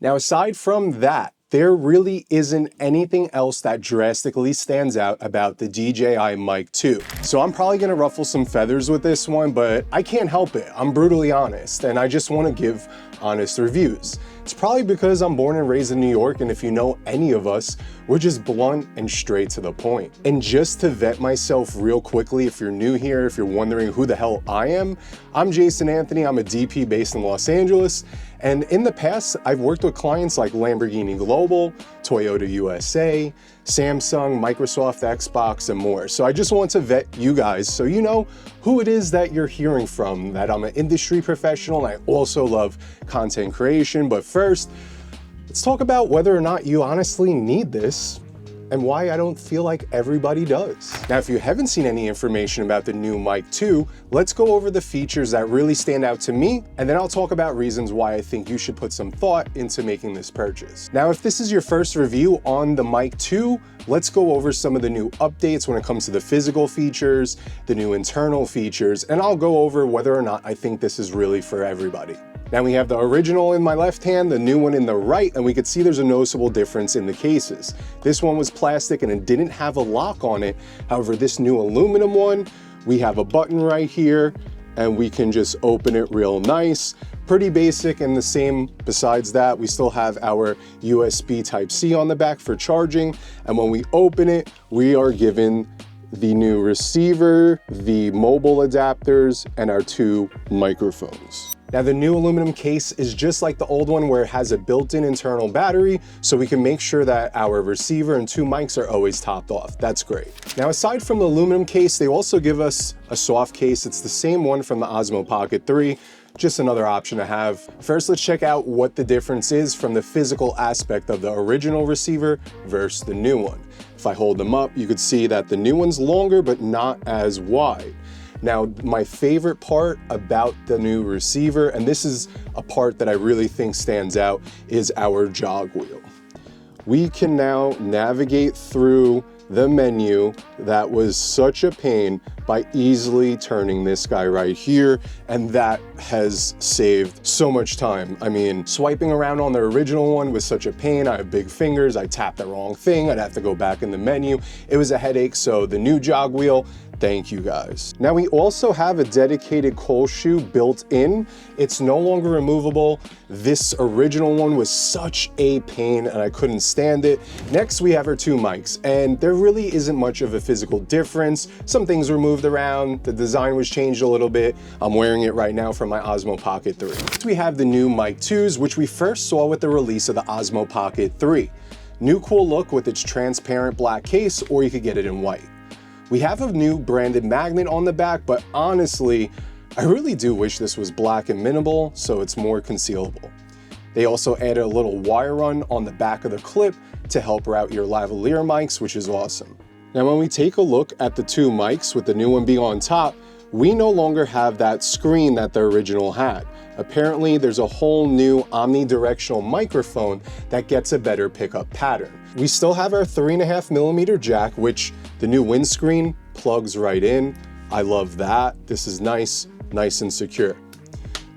Now, aside from that, there really isn't anything else that drastically stands out about the DJI Mic 2. So I'm probably gonna ruffle some feathers with this one, but I can't help it. I'm brutally honest, and I just wanna give honest reviews. It's probably because I'm born and raised in New York, and if you know any of us, we're just blunt and straight to the point. And just to vet myself real quickly, if you're new here, if you're wondering who the hell I am, I'm Jason Anthony. I'm a DP based in Los Angeles. And in the past, I've worked with clients like Lamborghini Global, Toyota USA, Samsung, Microsoft, Xbox, and more. So I just want to vet you guys so you know who it is that you're hearing from, that I'm an industry professional and I also love content creation. But first, let's talk about whether or not you honestly need this and why I don't feel like everybody does. Now, if you haven't seen any information about the new Mic 2, let's go over the features that really stand out to me, and then I'll talk about reasons why I think you should put some thought into making this purchase. Now, if this is your first review on the Mic 2, let's go over some of the new updates when it comes to the physical features, the new internal features, and I'll go over whether or not I think this is really for everybody. Now we have the original in my left hand, the new one in the right, and we could see there's a noticeable difference in the cases. This one was plastic and it didn't have a lock on it. However, this new aluminum one, we have a button right here and we can just open it real nice. Pretty basic, and the same besides that, we still have our USB Type-C on the back for charging. And when we open it, we are given the new receiver, the mobile adapters, and our 2 microphones. Now, the new aluminum case is just like the old one where it has a built-in internal battery, so we can make sure that our receiver and 2 mics are always topped off. That's great. Now, aside from the aluminum case, they also give us a soft case. It's the same one from the Osmo Pocket 3, just another option to have. First, let's check out what the difference is from the physical aspect of the original receiver versus the new one. If I hold them up, you could see that the new one's longer, but not as wide. Now, my favorite part about the new receiver, and this is a part that I really think stands out, is our jog wheel. We can now navigate through the menu that was such a pain by easily turning this guy right here, and that has saved so much time. I mean, swiping around on the original one was such a pain. I have big fingers, I tapped the wrong thing, I'd have to go back in the menu. It was a headache, so the new jog wheel, thank you guys. Now we also have a dedicated cold shoe built in. It's no longer removable. This original one was such a pain and I couldn't stand it. Next, we have our 2 mics, and there really isn't much of a physical difference. Some things were moved around, the design was changed a little bit. I'm wearing it right now from my Osmo Pocket 3. Next, we have the new Mic 2s, which we first saw with the release of the Osmo Pocket 3. New cool look with its transparent black case, or you could get it in white. We have a new branded magnet on the back, but honestly, I really do wish this was black and minimal, so it's more concealable. They also added a little wire run on the back of the clip to help route your lavalier mics, which is awesome. Now, when we take a look at the 2 mics, with the new one being on top, we no longer have that screen that the original had. Apparently, there's a whole new omnidirectional microphone that gets a better pickup pattern. We still have our 3.5mm jack, which the new windscreen plugs right in. I love that. This is nice and secure.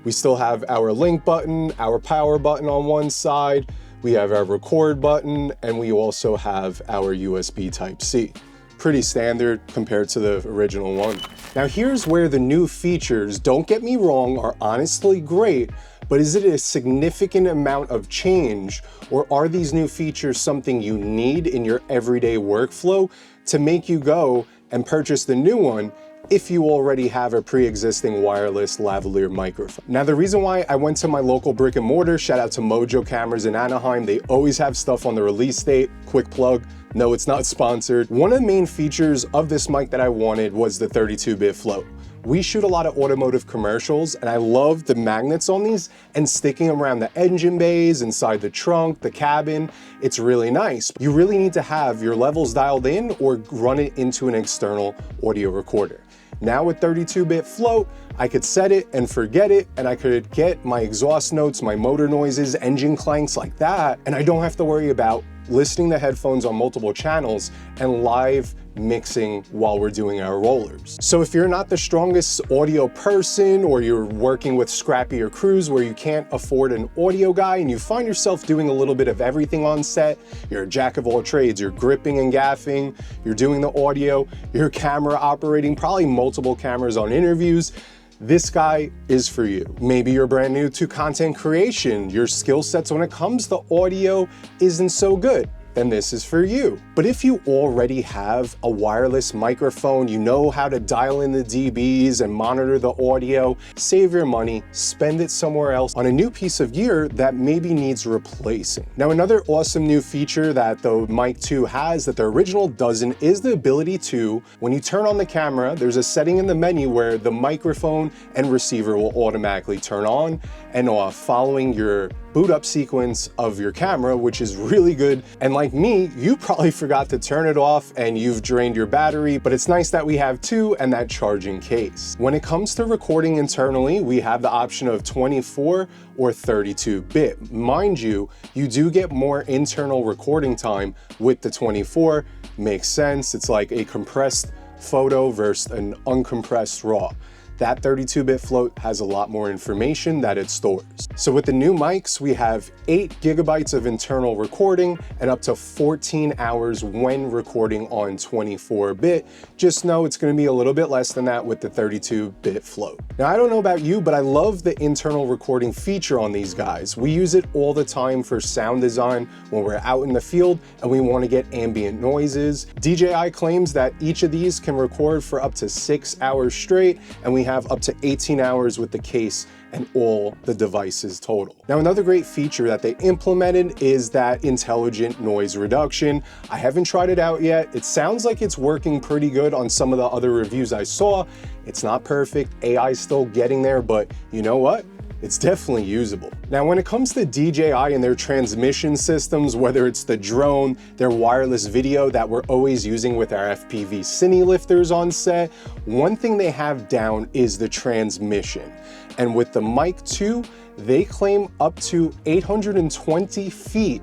We still have our link button, our power button on one side. We have our record button, and we also have our USB Type-C. Pretty standard compared to the original one. Now, here's where the new features, don't get me wrong, are honestly great, but is it a significant amount of change, or are these new features something you need in your everyday workflow to make you go and purchase the new one if you already have a pre-existing wireless lavalier microphone? Now, the reason why I went to my local brick and mortar, shout out to Mojo Cameras in Anaheim, they always have stuff on the release date. Quick plug, no, it's not sponsored. One of the main features of this mic that I wanted was the 32-bit float. We shoot a lot of automotive commercials, and I love the magnets on these and sticking them around the engine bays, inside the trunk, the cabin. It's really nice. You really need to have your levels dialed in or run it into an external audio recorder. Now with 32-bit float, I could set it and forget it, and I could get my exhaust notes, my motor noises, engine clanks like that, and I don't have to worry about listening to headphones on multiple channels, and live mixing while we're doing our rollers. So if you're not the strongest audio person, or you're working with scrappier crews where you can't afford an audio guy and you find yourself doing a little bit of everything on set, you're a jack of all trades, you're gripping and gaffing, you're doing the audio, you're camera operating, probably multiple cameras on interviews, this guy is for you. Maybe you're brand new to content creation, your skill sets when it comes to audio isn't so good, then this is for you. But if you already have a wireless microphone, you know how to dial in the dBs and monitor the audio, save your money, spend it somewhere else on a new piece of gear that maybe needs replacing. Now, another awesome new feature that the Mic 2 has that the original doesn't is the ability to, when you turn on the camera, there's a setting in the menu where the microphone and receiver will automatically turn on and off following your boot up sequence of your camera, which is really good. And like me, you probably forgot to turn it off and you've drained your battery, but it's nice that we have two and that charging case. When it comes to recording internally, we have the option of 24 or 32-bit. Mind you, you do get more internal recording time with the 24. Makes sense. It's like a compressed photo versus an uncompressed RAW. That 32-bit float has a lot more information that it stores. So with the new mics, we have 8 gigabytes of internal recording and up to 14 hours when recording on 24-bit. Just know it's gonna be a little bit less than that with the 32-bit float. Now, I don't know about you, but I love the internal recording feature on these guys. We use it all the time for sound design when we're out in the field and we wanna get ambient noises. DJI claims that each of these can record for up to 6 hours straight, and we have up to 18 hours with the case and all the devices total. Now, another great feature that they implemented is that intelligent noise reduction. I haven't tried it out yet. It sounds like it's working pretty good on some of the other reviews I saw. It's not perfect, AI is still getting there, but you know what? It's definitely usable. Now, when it comes to DJI and their transmission systems, whether it's the drone, their wireless video that we're always using with our FPV cine lifters on set, one thing they have down is the transmission. And with the Mic 2, they claim up to 820 feet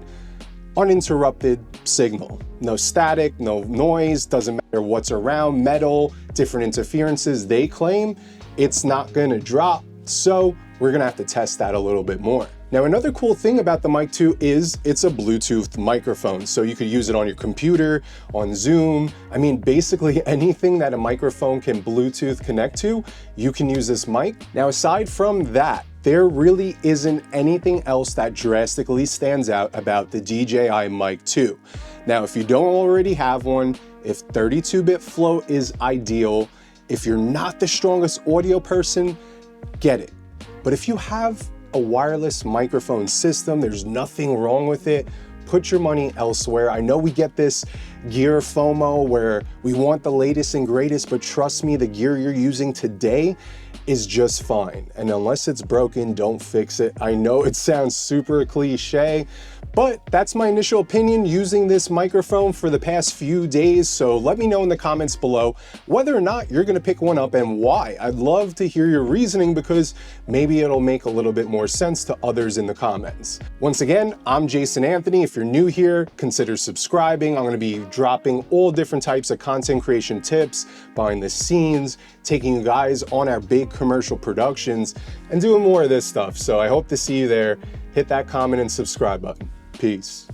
uninterrupted signal. No static, no noise, doesn't matter what's around, metal, different interferences. They claim it's not gonna drop. So we're gonna have to test that a little bit more. Now, another cool thing about the Mic 2 is it's a Bluetooth microphone. So you could use it on your computer, on Zoom. I mean, basically anything that a microphone can Bluetooth connect to, you can use this mic. Now, aside from that, there really isn't anything else that drastically stands out about the DJI Mic 2. Now, if you don't already have one, if 32-bit float is ideal, if you're not the strongest audio person, get it. But if you have a wireless microphone system, there's nothing wrong with it. Put your money elsewhere. I know we get this gear FOMO where we want the latest and greatest, but trust me, the gear you're using today is just fine. And unless it's broken, don't fix it. I know it sounds super cliche, but that's my initial opinion using this microphone for the past few days. So let me know in the comments below whether or not you're gonna pick one up and why. I'd love to hear your reasoning because maybe it'll make a little bit more sense to others in the comments. Once again, I'm Jason Anthony. If you're new here, consider subscribing. I'm gonna be dropping all different types of content creation tips, behind the scenes, taking you guys on our big commercial productions and doing more of this stuff. So I hope to see you there. Hit that comment and subscribe button. Peace.